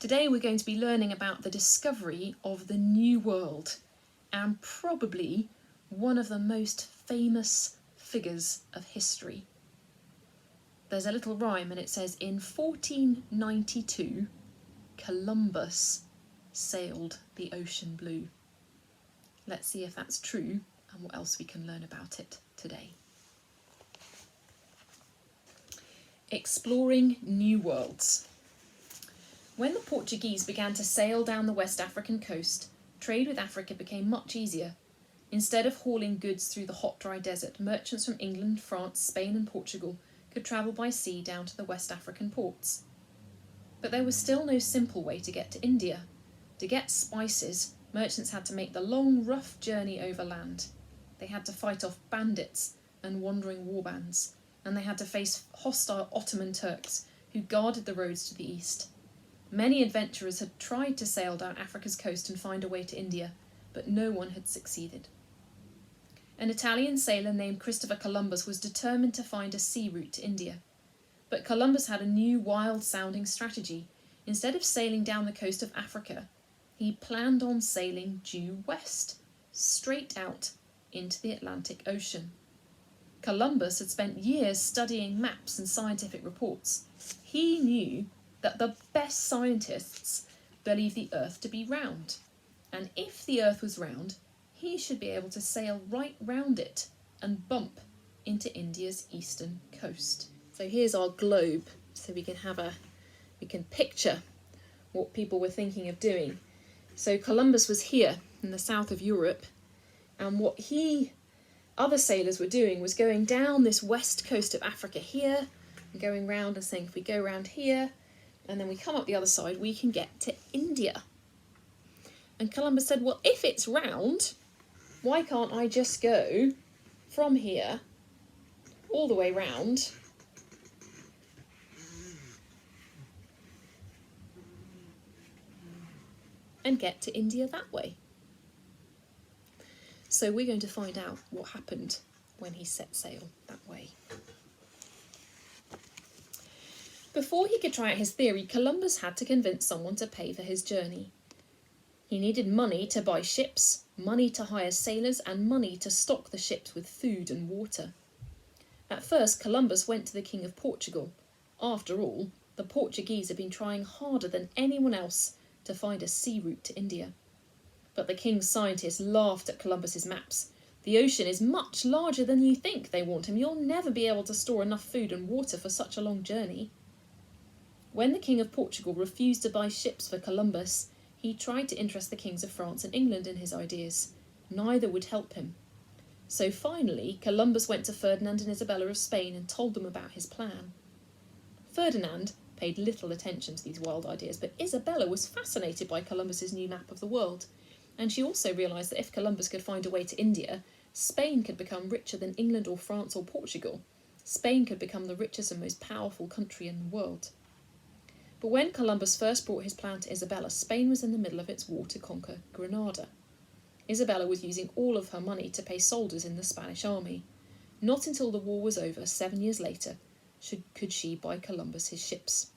Today we're going to be learning about the discovery of the New World and probably one of the most famous figures of history. There's a little rhyme and it says, in 1492, Columbus sailed the ocean blue. Let's see if that's true and what else we can learn about it today. Exploring new worlds. When the Portuguese began to sail down the West African coast, trade with Africa became much easier. Instead of hauling goods through the hot, dry desert, merchants from England, France, Spain and Portugal could travel by sea down to the West African ports. But there was still no simple way to get to India. To get spices, merchants had to make the long, rough journey overland. They had to fight off bandits and wandering warbands, and they had to face hostile Ottoman Turks who guarded the roads to the east. Many adventurers had tried to sail down Africa's coast and find a way to India, but no one had succeeded. An Italian sailor named Christopher Columbus was determined to find a sea route to India. But Columbus had a new wild-sounding strategy. Instead of sailing down the coast of Africa, he planned on sailing due west, straight out into the Atlantic Ocean. Columbus had spent years studying maps and scientific reports. He knew that the best scientists believe the Earth to be round, and if the Earth was round, he should be able to sail right round it and bump into India's eastern coast. So here's our globe, so we can picture what people were thinking of doing. So Columbus was here in the south of Europe, and what other sailors were doing was going down this west coast of Africa here, and going round and saying, if we go round here, and then we come up the other side, we can get to India. And Columbus said, well, if it's round, why can't I just go from here all the way round and get to India that way? So we're going to find out what happened when he set sail that way. Before he could try out his theory, Columbus had to convince someone to pay for his journey. He needed money to buy ships, money to hire sailors, and money to stock the ships with food and water. At first, Columbus went to the King of Portugal. After all, the Portuguese had been trying harder than anyone else to find a sea route to India. But the king's scientists laughed at Columbus's maps. The ocean is much larger than you think, they warned him. You'll never be able to store enough food and water for such a long journey. When the King of Portugal refused to buy ships for Columbus, he tried to interest the kings of France and England in his ideas. Neither would help him. So finally, Columbus went to Ferdinand and Isabella of Spain and told them about his plan. Ferdinand paid little attention to these wild ideas, but Isabella was fascinated by Columbus's new map of the world, and she also realised that if Columbus could find a way to India, Spain could become richer than England or France or Portugal. Spain could become the richest and most powerful country in the world. But when Columbus first brought his plan to Isabella, Spain was in the middle of its war to conquer Granada. Isabella was using all of her money to pay soldiers in the Spanish army. Not until the war was over, 7 years later, could she buy Columbus his ships.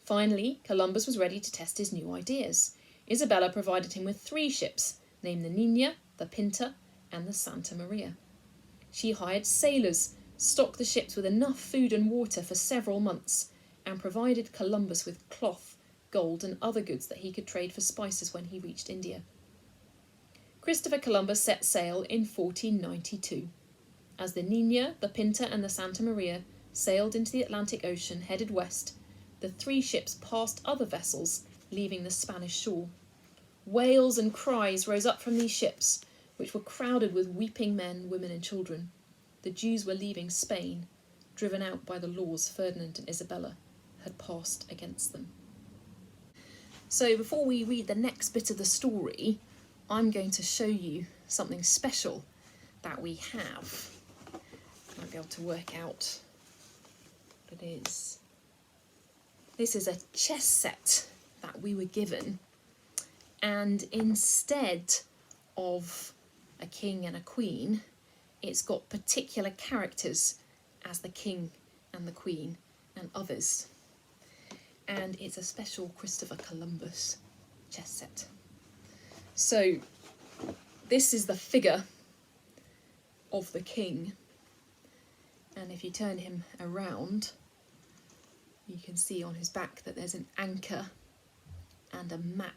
Finally, Columbus was ready to test his new ideas. Isabella provided him with 3 ships, named the Niña, the Pinta, and the Santa Maria. She hired sailors, stocked the ships with enough food and water for several months, and provided Columbus with cloth, gold, and other goods that he could trade for spices when he reached India. Christopher Columbus set sail in 1492. As the Niña, the Pinta, and the Santa Maria sailed into the Atlantic Ocean, headed west, the 3 ships passed other vessels, leaving the Spanish shore. Wails and cries rose up from these ships, which were crowded with weeping men, women, and children. The Jews were leaving Spain, driven out by the laws Ferdinand and Isabella had passed against them. So before we read the next bit of the story, I'm going to show you something special that we have. I might be able to work out what it is. This is a chess set that we were given, and instead of a king and a queen, it's got particular characters as the king and the queen and others. and it's a special Christopher Columbus chess set. So this is the figure of the king, and if you turn him around, you can see on his back that there's an anchor and a map.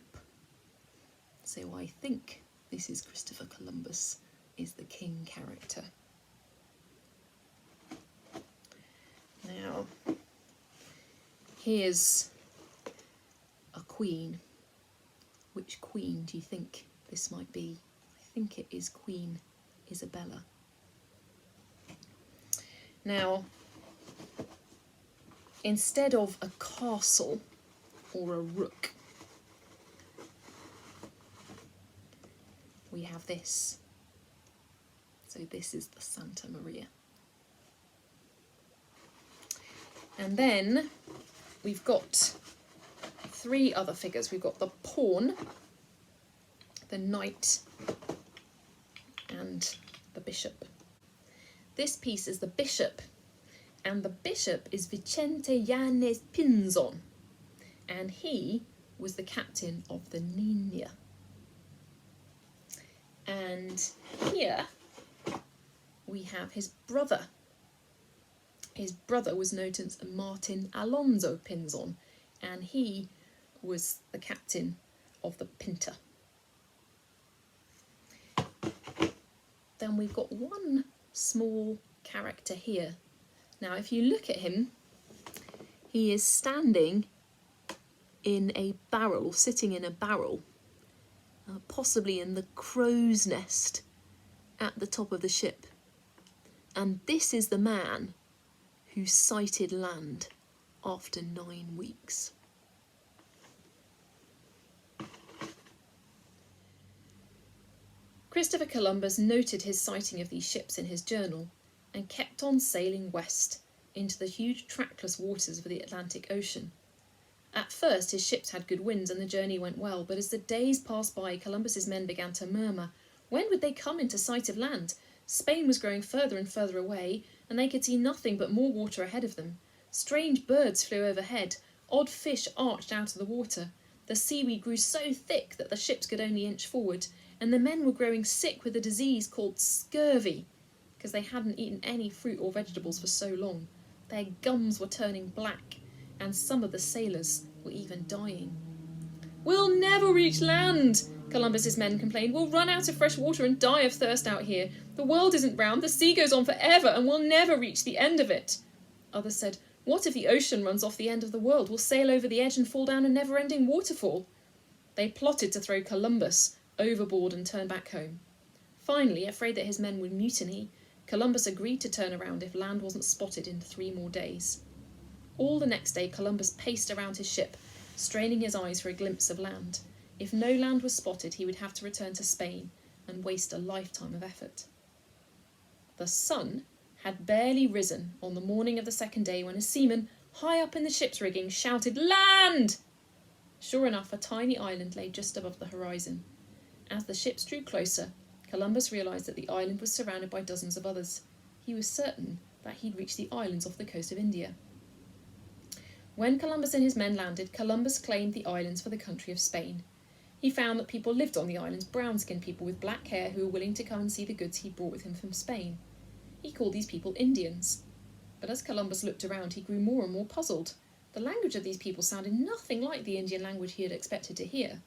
So I think this is Christopher Columbus is the king character. Now, here's a queen. Which queen do you think this might be? I think it is Queen Isabella. Now, instead of a castle or a rook, we have this. So this is the Santa Maria. And then we've got three other figures. We've got the pawn, the knight, and the bishop. This piece is the bishop, and the bishop is Vicente Yanez Pinzon, and he was the captain of the Nina. And here we have his brother. His brother was known as Martin Alonso Pinzon, and he was the captain of the Pinta. Then we've got one small character here. Now, if you look at him, he is standing in a barrel, or sitting in a barrel, possibly in the crow's nest at the top of the ship. And this is the man who sighted land after 9 weeks. Christopher Columbus noted his sighting of these ships in his journal and kept on sailing west into the huge trackless waters of the Atlantic Ocean. At first his ships had good winds and the journey went well, but as the days passed by, Columbus's men began to murmur. When would they come into sight of land? Spain was growing further and further away, and they could see nothing but more water ahead of them. Strange birds flew overhead, odd fish arched out of the water. The seaweed grew so thick that the ships could only inch forward, and the men were growing sick with a disease called scurvy, because they hadn't eaten any fruit or vegetables for so long. Their gums were turning black, and some of the sailors were even dying. "We'll never reach land," Columbus's men complained. "We'll run out of fresh water and die of thirst out here. The world isn't round, the sea goes on forever, and we'll never reach the end of it." Others said, "What if the ocean runs off the end of the world? We'll sail over the edge and fall down a never-ending waterfall." They plotted to throw Columbus overboard and turn back home. Finally, afraid that his men would mutiny, Columbus agreed to turn around if land wasn't spotted in 3 more days. All the next day, Columbus paced around his ship, straining his eyes for a glimpse of land. If no land was spotted, he would have to return to Spain and waste a lifetime of effort. The sun had barely risen on the morning of the second day when a seaman, high up in the ship's rigging, shouted, "Land!" Sure enough, a tiny island lay just above the horizon. As the ships drew closer, Columbus realised that the island was surrounded by dozens of others. He was certain that he'd reached the islands off the coast of India. When Columbus and his men landed, Columbus claimed the islands for the country of Spain. He found that people lived on the islands, brown-skinned people with black hair who were willing to come and see the goods he brought with him from Spain. He called these people Indians. But as Columbus looked around, he grew more and more puzzled. The language of these people sounded nothing like the Indian language he had expected to hear.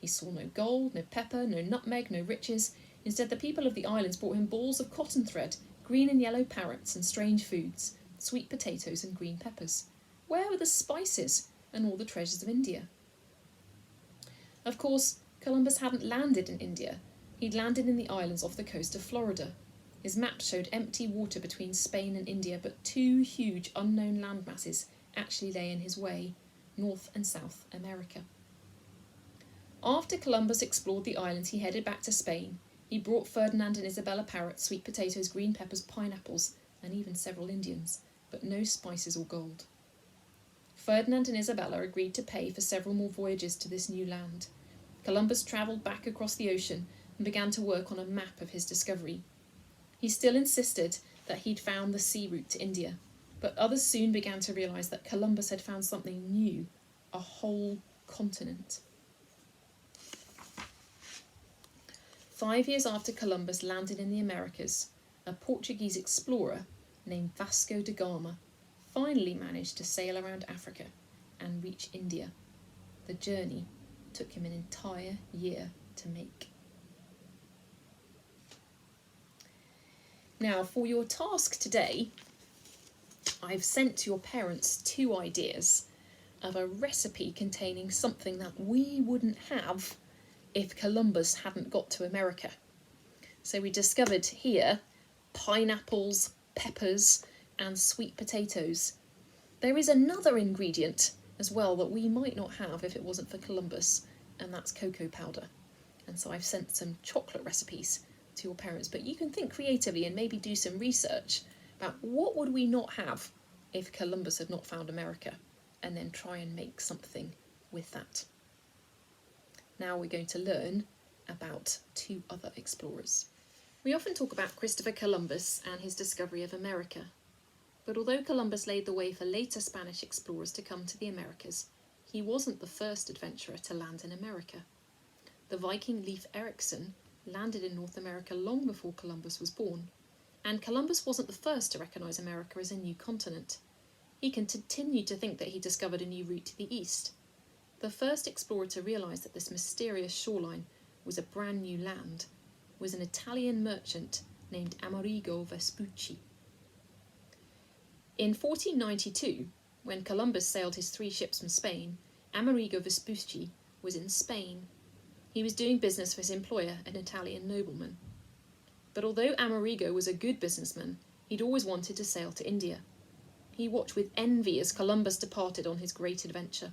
He saw no gold, no pepper, no nutmeg, no riches. Instead, the people of the islands brought him balls of cotton thread, green and yellow parrots, and strange foods, sweet potatoes and green peppers. Where were the spices and all the treasures of India? Of course, Columbus hadn't landed in India. He'd landed in the islands off the coast of Florida. His map showed empty water between Spain and India, but 2 huge unknown landmasses actually lay in his way, North and South America. After Columbus explored the islands, he headed back to Spain. He brought Ferdinand and Isabella parrots, sweet potatoes, green peppers, pineapples, and even several Indians, but no spices or gold. Ferdinand and Isabella agreed to pay for several more voyages to this new land. Columbus travelled back across the ocean and began to work on a map of his discovery. He still insisted that he'd found the sea route to India, but others soon began to realise that Columbus had found something new a whole continent. 5 years after Columbus landed in the Americas, a Portuguese explorer named Vasco da Gama finally managed to sail around Africa and reach India. The journey took him an entire year to make. Now, for your task today, I've sent to your parents 2 ideas of a recipe containing something that we wouldn't have if Columbus hadn't got to America. So we discovered here pineapples, peppers, and sweet potatoes. There is another ingredient as well that we might not have if it wasn't for Columbus, and that's cocoa powder. And so I've sent some chocolate recipes to your parents, but you can think creatively and maybe do some research about what would we not have if Columbus had not found America, and then try and make something with that. Now we're going to learn about 2 other explorers. We often talk about Christopher Columbus and his discovery of America, but although Columbus laid the way for later Spanish explorers to come to the Americas, he wasn't the first adventurer to land in America. The Viking Leif Erikson landed in North America long before Columbus was born, and Columbus wasn't the first to recognise America as a new continent. He continued to think that he discovered a new route to the east. The first explorer to realise that this mysterious shoreline was a brand new land was an Italian merchant named Amerigo Vespucci. In 1492, when Columbus sailed his 3 ships from Spain, Amerigo Vespucci was in Spain. He was doing business for his employer, an Italian nobleman. But although Amerigo was a good businessman, he'd always wanted to sail to India. He watched with envy as Columbus departed on his great adventure.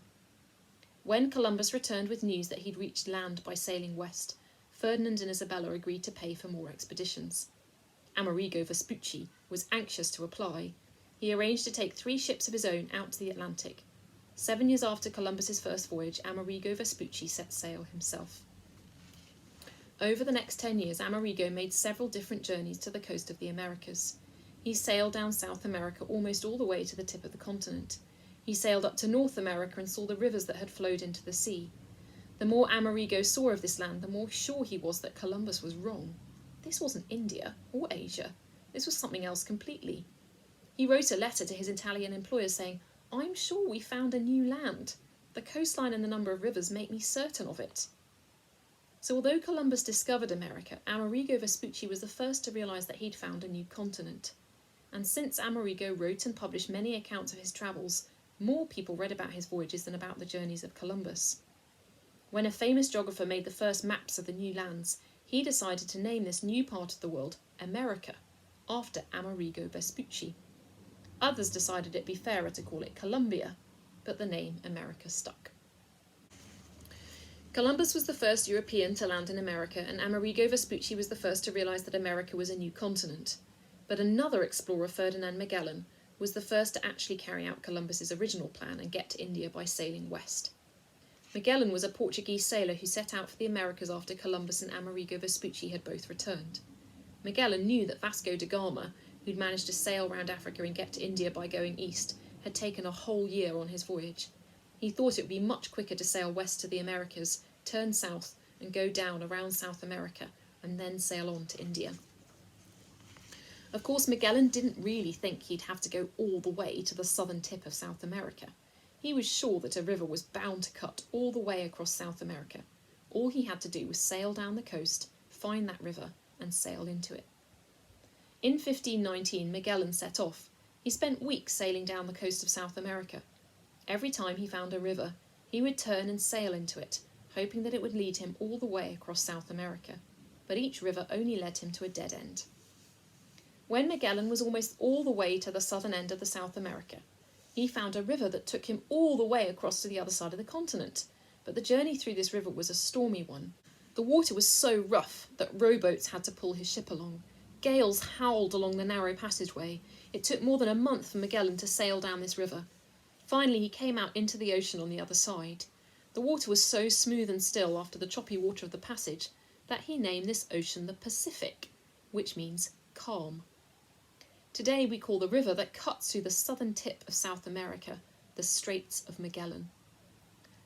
When Columbus returned with news that he'd reached land by sailing west, Ferdinand and Isabella agreed to pay for more expeditions. Amerigo Vespucci was anxious to apply. He arranged to take 3 ships of his own out to the Atlantic. 7 years after Columbus's first voyage, Amerigo Vespucci set sail himself. Over the next 10 years, Amerigo made several different journeys to the coast of the Americas. He sailed down South America almost all the way to the tip of the continent. He sailed up to North America and saw the rivers that had flowed into the sea. The more Amerigo saw of this land, the more sure he was that Columbus was wrong. This wasn't India or Asia. This was something else completely. He wrote a letter to his Italian employer saying, "I'm sure we found a new land. The coastline and the number of rivers make me certain of it." So although Columbus discovered America, Amerigo Vespucci was the first to realise that he'd found a new continent. And since Amerigo wrote and published many accounts of his travels, more people read about his voyages than about the journeys of Columbus. When a famous geographer made the first maps of the new lands, he decided to name this new part of the world America, after Amerigo Vespucci. Others decided it'd be fairer to call it Columbia, but the name America stuck. Columbus was the first European to land in America, and Amerigo Vespucci was the first to realise that America was a new continent. But another explorer, Ferdinand Magellan, was the first to actually carry out Columbus's original plan and get to India by sailing west. Magellan was a Portuguese sailor who set out for the Americas after Columbus and Amerigo Vespucci had both returned. Magellan knew that Vasco da Gama, who'd managed to sail round Africa and get to India by going east, had taken a whole year on his voyage. He thought it would be much quicker to sail west to the Americas, turn south and go down around South America, and then sail on to India. Of course, Magellan didn't really think he'd have to go all the way to the southern tip of South America. He was sure that a river was bound to cut all the way across South America. All he had to do was sail down the coast, find that river, and sail into it. In 1519, Magellan set off. He spent weeks sailing down the coast of South America. Every time he found a river, he would turn and sail into it, hoping that it would lead him all the way across South America. But each river only led him to a dead end. When Magellan was almost all the way to the southern end of the South America, he found a river that took him all the way across to the other side of the continent. But the journey through this river was a stormy one. The water was so rough that rowboats had to pull his ship along. Gales howled along the narrow passageway. It took more than a month for Magellan to sail down this river. Finally, he came out into the ocean on the other side. The water was so smooth and still after the choppy water of the passage that he named this ocean the Pacific, which means calm. Today we call the river that cuts through the southern tip of South America the Straits of Magellan.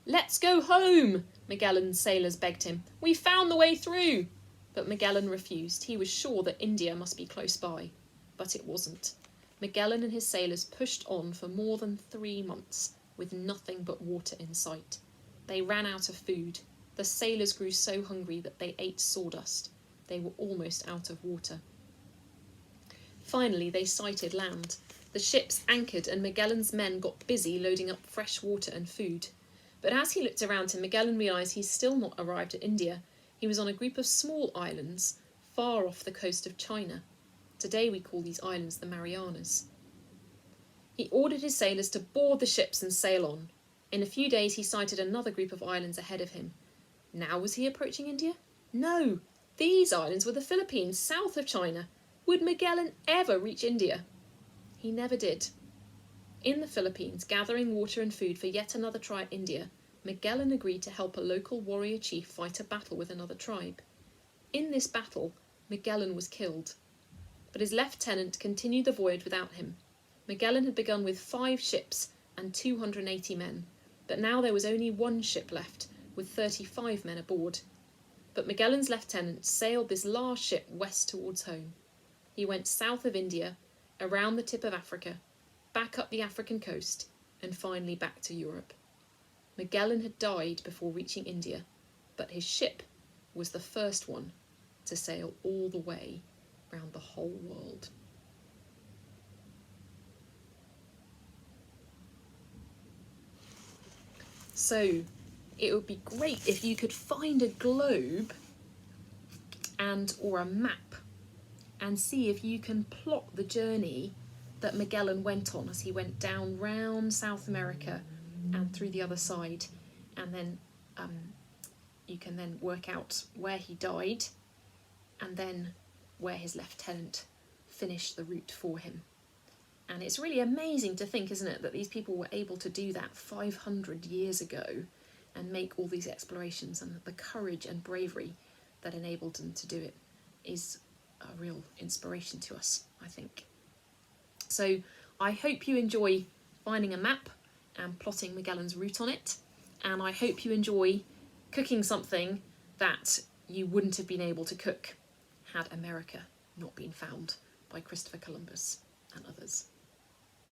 "Let's go home," Magellan's sailors begged him. "We've found the way through." But Magellan refused. He was sure that India must be close by. But it wasn't. Magellan and his sailors pushed on for more than 3 months, with nothing but water in sight. They ran out of food. The sailors grew so hungry that they ate sawdust. They were almost out of water. Finally, they sighted land. The ships anchored and Magellan's men got busy loading up fresh water and food. But as he looked around him, Magellan realised he's still not arrived at India. He was on a group of small islands far off the coast of China. Today we call these islands the Marianas. He ordered his sailors to board the ships and sail on. In a few days he sighted another group of islands ahead of him. Now was he approaching India? No, these islands were the Philippines, south of China. Would Magellan ever reach India? He never did. In the Philippines, gathering water and food for yet another tribe, India, Magellan agreed to help a local warrior chief fight a battle with another tribe. In this battle, Magellan was killed, but his lieutenant continued the voyage without him. Magellan had begun with 5 ships and 280 men, but now there was only 1 ship left, with 35 men aboard. But Magellan's lieutenant sailed this last ship west towards home. He went south of India, around the tip of Africa, back up the African coast, and finally back to Europe. Magellan had died before reaching India, but his ship was the first one to sail all the way round the whole world. So, it would be great if you could find a globe or a map and see if you can plot the journey that Magellan went on as he went down round South America and through the other side, and then you can then work out where he died and then where his lieutenant finished the route for him. And it's really amazing to think, isn't it, that these people were able to do that 500 years ago and make all these explorations, and the courage and bravery that enabled them to do it is a real inspiration to us, I think. So I hope you enjoy finding a map and plotting Magellan's route on it, and I hope you enjoy cooking something that you wouldn't have been able to cook had America not been found by Christopher Columbus and others.